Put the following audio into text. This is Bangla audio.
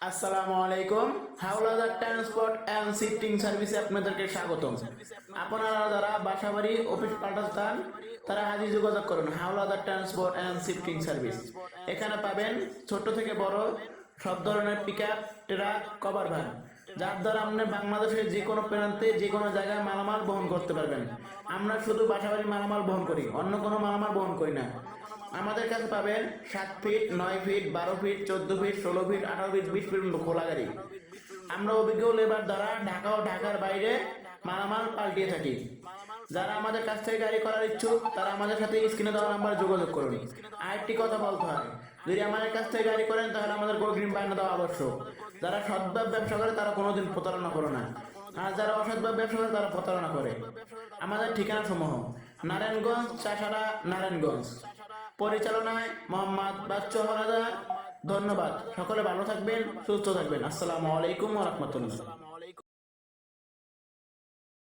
আসসালামু আলাইকুম। হাওলাদার ট্রান্সপোর্ট অ্যান্ড শিফটিং সার্ভিসে আপনাদেরকে স্বাগতম। আপনারা যারা বাসাবাড়ি অফিস পাল্টাতে চান তারা আজই যোগাযোগ করুন Howlader transport and shifting service. এখানে পাবেন ছোট থেকে বড় সব ধরনের পিকআপ, ট্রাক, কভার ভ্যান, যার দ্বারা আপনি বাংলাদেশের যে কোনো প্রান্তে যে কোনো জায়গায় মালামাল বহন করতে পারবেন। আমরা শুধু বাসাবাড়ি মালামাল বহন করি, অন্য কোনো মালামাল বহন করি না। আমাদের কাছে পাবেন 7 feet, 9 feet, 12 feet, 14 feet, 16 feet, 18 feet, 20 feet খোলা গাড়ি। আমরা অভিজ্ঞ লেবার দ্বারা ঢাকা ও ঢাকার বাইরে মালামাল পাল্টিয়ে থাকি। যারা আমাদের কাছ থেকে গাড়ি করার ইচ্ছুক তারা আমাদের সাথে স্ক্রিনে দেওয়া নাম্বারে যোগাযোগ করুন। আরেকটি কথা বলতে হয়, যদি আমাদের কাছ থেকে গাড়ি করেন তাহলে আমাদের অগ্রিম বায়না দেওয়া আবশ্যক। যারা সৎভাবে ব্যবসা করে তারা কোনোদিন প্রতারণা করে না, আর যারা অসৎভাবে ব্যবসা করে তারা প্রতারণা করে। আমাদের ঠিকানা সমূহ: নারায়ণগঞ্জ, চাষাড়া, নারায়ণগঞ্জ। পরিচালনায় মোহাম্মদ বাচ্চু হলাদার। ধন্যবাদ। সকলে ভালো থাকবেন, সুস্থ থাকবেন। আসসালামু আলাইকুম ওয়া রাহমাতুল্লাহ।